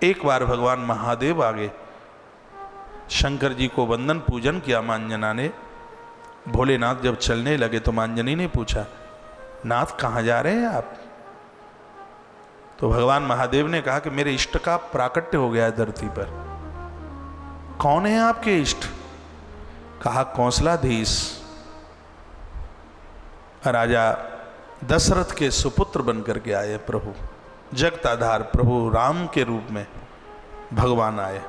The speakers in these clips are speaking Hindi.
एक बार भगवान महादेव आ गए, शंकर जी को वंदन पूजन किया मांजना ने। भोलेनाथ जब चलने लगे तो मांजनी ने पूछा, नाथ कहाँ जा रहे हैं आप? तो भगवान महादेव ने कहा कि मेरे इष्ट का प्राकट्य हो गया है धरती पर। कौन है आपके इष्ट? कहा कौशलाधीश, राजा दशरथ के सुपुत्र बनकर के आए प्रभु, जगताधार प्रभु राम के रूप में भगवान आए।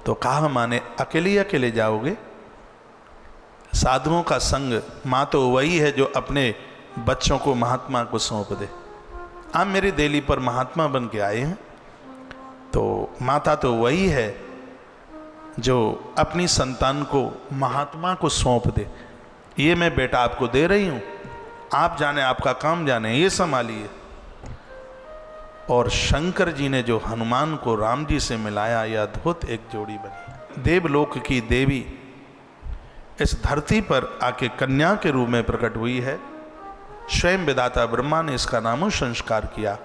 तो कहा माने अकेले अकेले जाओगे? साधुओं का संग माँ तो वही है जो अपने बच्चों को महात्मा को सौंप दे। आप मेरी देली पर महात्मा बन के आए हैं, तो माता तो वही है जो अपनी संतान को महात्मा को सौंप दे। ये मैं बेटा आपको दे रही हूँ, आप जाने, आपका काम जाने, ये संभालिए। और शंकर जी ने जो हनुमान को राम जी से मिलाया, यह अद्भुत एक जोड़ी बनी। देवलोक की देवी इस धरती पर आके कन्या के रूप में प्रकट हुई है। स्वयं विधाता ब्रह्मा ने इसका नामो संस्कार किया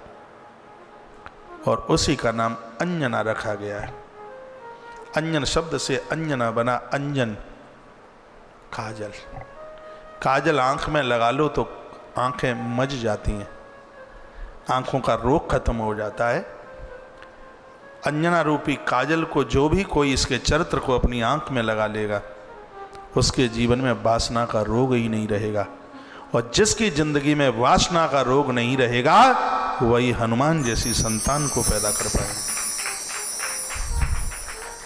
और उसी का नाम अंजना रखा गया है। अंजन शब्द से अंजना बना, अंजन काजल। काजल आंख में लगा लो तो आंखें मज जाती हैं, आंखों का रोग खत्म हो जाता है। अंजना रूपी काजल को जो भी कोई इसके चरित्र को अपनी आंख में लगा लेगा, उसके जीवन में वासना का रोग ही नहीं रहेगा। और जिसकी जिंदगी में वासना का रोग नहीं रहेगा, वही हनुमान जैसी संतान को पैदा कर पाएगा।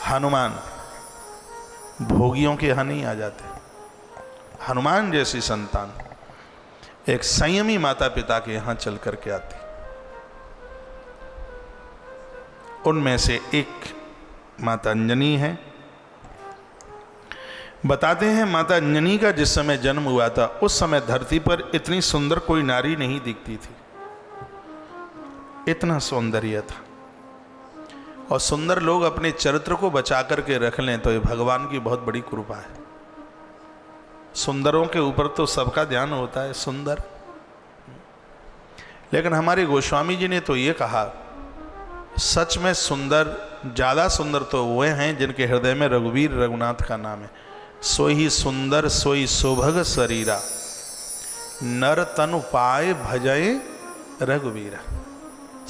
हनुमान भोगियों के यहाँ नहीं आ जाते। हनुमान जैसी संतान एक संयमी माता पिता के यहाँ चल करके आती। उनमें से एक माता अंजनी है। बताते हैं माता अंजनी का जिस समय जन्म हुआ था, उस समय धरती पर इतनी सुंदर कोई नारी नहीं दिखती थी। इतना सौंदर्य था। और सुंदर लोग अपने चरित्र को बचा करके रख लें तो ये भगवान की बहुत बड़ी कृपा है। सुंदरों के ऊपर तो सबका ध्यान होता है, सुंदर। लेकिन हमारे गोस्वामी जी ने तो ये कहा, सच में सुंदर, ज़्यादा सुंदर तो वे हैं जिनके हृदय में रघुवीर रघुनाथ का नाम है। सोई सुंदर सोई शोभग शरीरा, नर तनु पाए भजय रघुवीरा।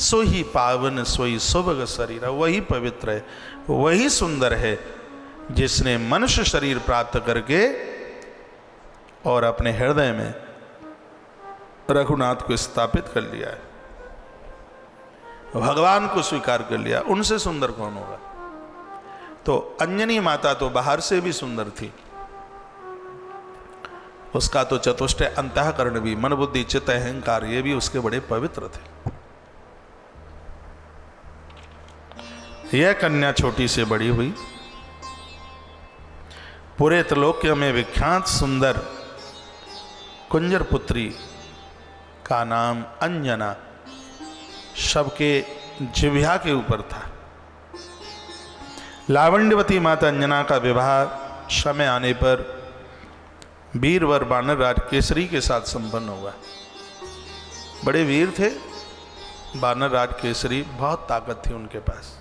सोही पावन सोई शोभग शरीरा, वही पवित्र है, वही सुंदर है जिसने मनुष्य शरीर प्राप्त करके और अपने हृदय में रघुनाथ को स्थापित कर लिया है, भगवान को स्वीकार कर लिया। उनसे सुंदर कौन होगा? तो अंजनी माता तो बाहर से भी सुंदर थी, उसका तो चतुष्टय अंतःकरण भी, मन बुद्धि चित्त अहंकार, ये भी उसके बड़े पवित्र थे। यह कन्या छोटी से बड़ी हुई, पूरे त्रिलोक्य में विख्यात सुंदर कुंजर पुत्री का नाम अंजना सबके जिह्वा के ऊपर था। लावण्यवती माता अंजना का विवाह समय आने पर वीरवर वानर राज केसरी के साथ संपन्न हुआ। बड़े वीर थे वानर राज केसरी, बहुत ताकत थी उनके पास,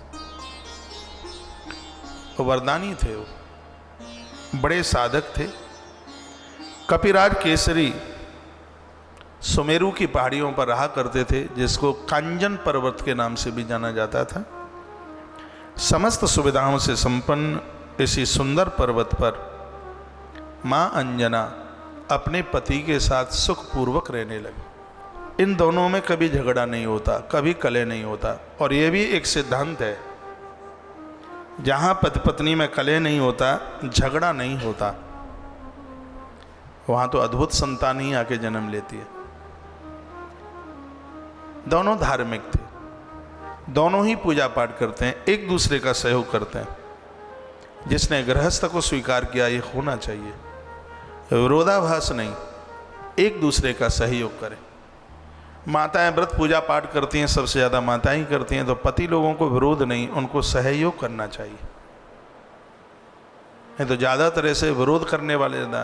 वो वरदानी थे, वो बड़े साधक थे। कपिराज केसरी सुमेरु की पहाड़ियों पर रहा करते थे, जिसको कांजन पर्वत के नाम से भी जाना जाता था। समस्त सुविधाओं से संपन्न इसी सुंदर पर्वत पर मां अंजना अपने पति के साथ सुखपूर्वक रहने लगी। इन दोनों में कभी झगड़ा नहीं होता, कभी कलह नहीं होता। और यह भी एक सिद्धांत है, जहां पति पत्नी में कलह नहीं होता, झगड़ा नहीं होता, वहां तो अद्भुत संतान ही आके जन्म लेती है। दोनों धार्मिक थे, दोनों ही पूजा पाठ करते हैं, एक दूसरे का सहयोग करते हैं। जिसने गृहस्थ को स्वीकार किया, ये होना चाहिए, विरोधाभास नहीं, एक दूसरे का सहयोग करें। माताएं व्रत पूजा पाठ करती हैं, सबसे ज़्यादा माताएं ही करती हैं, तो पति लोगों को विरोध नहीं, उनको सहयोग करना चाहिए। नहीं तो ज़्यादातर ऐसे विरोध करने वाले ज़्यादा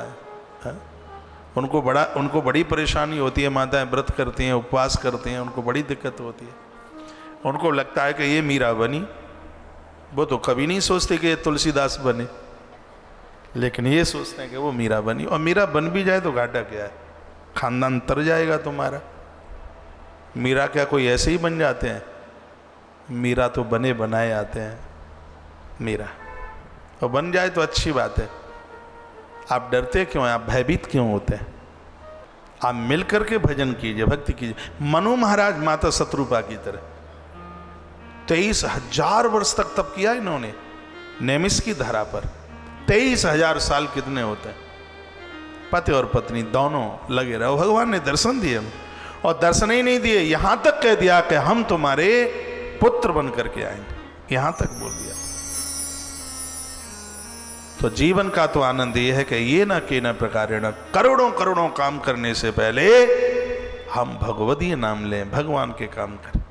है, उनको बड़ी परेशानी होती है। माताएं व्रत करती हैं, उपवास करती हैं, उनको बड़ी दिक्कत होती है। उनको लगता है कि ये मीरा बनी, वो तो कभी नहीं सोचते कि ये तुलसीदास बने, लेकिन ये सोचते हैं कि वो मीरा बनी। और मीरा बन भी जाए तो घाटा क्या है, खानदान तर जाएगा तुम्हारा। मीरा क्या कोई ऐसे ही बन जाते हैं? मीरा तो बने बनाए आते हैं मीरा, और बन जाए तो अच्छी बात है। आप डरते क्यों हैं, आप भयभीत क्यों होते हैं? आप मिल करके भजन कीजिए, भक्ति कीजिए। मनु महाराज माता शत्रुपा की तरह 23,000 वर्ष तक तप किया इन्होंने नेमिस की धरा पर। 23,000 साल कितने होते हैं? पति और पत्नी दोनों लगे रहो। भगवान ने दर्शन दिए, और दर्शन ही नहीं दिए, यहां तक कह दिया कि हम तुम्हारे पुत्र बन करके आएंगे, यहां तक बोल दिया। तो जीवन का तो आनंद यह है कि ये न के न प्रकारेण, करोड़ों करोड़ों काम करने से पहले हम भगवदीय नाम लें, भगवान के काम करें।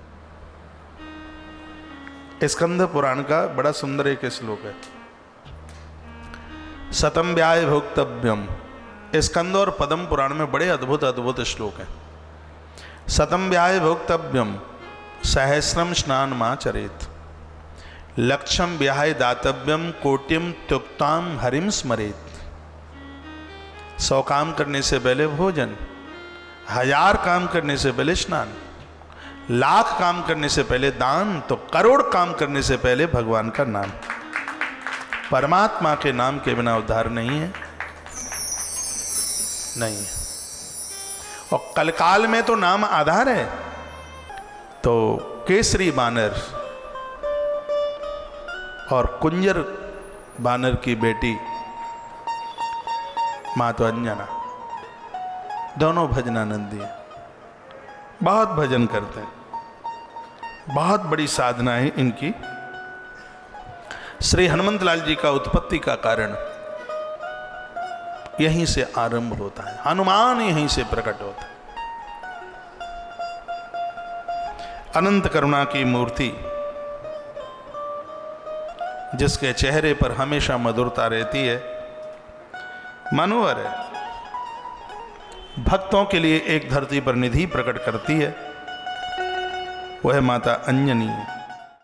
स्कंद पुराण का बड़ा सुंदर एक श्लोक है, सतम व्याय भोक्तव्यम। स्कंद और पद्म पुराण में बड़े अद्भुत अद्भुत श्लोक हैं। सतम व्याय भोक्तव्यम सहस्रम स्नान मां चरेत, लक्षम व्याय दातव्यम कोटिम त्युक्ताम हरिम स्मरेत। 100 काम करने से पहले भोजन, 1000 काम करने से पहले स्नान, 1,00,000 काम करने से पहले दान, तो करोड़ काम करने से पहले भगवान का नाम। परमात्मा के नाम के बिना उद्धार नहीं है, नहीं है। और कलकाल में तो नाम आधार है। तो केसरी बानर और कुंजर बानर की बेटी माता अंजना दोनों भजनानंदी हैं, बहुत भजन करते हैं, बहुत बड़ी साधना है इनकी। श्री हनुमंत लाल जी का उत्पत्ति का कारण यहीं से आरंभ होता है, हनुमान यहीं से प्रकट होता है। अनंत करुणा की मूर्ति, जिसके चेहरे पर हमेशा मधुरता रहती है, मनोहर है, भक्तों के लिए एक धरती पर निधि प्रकट करती है, वह माता अंजनी।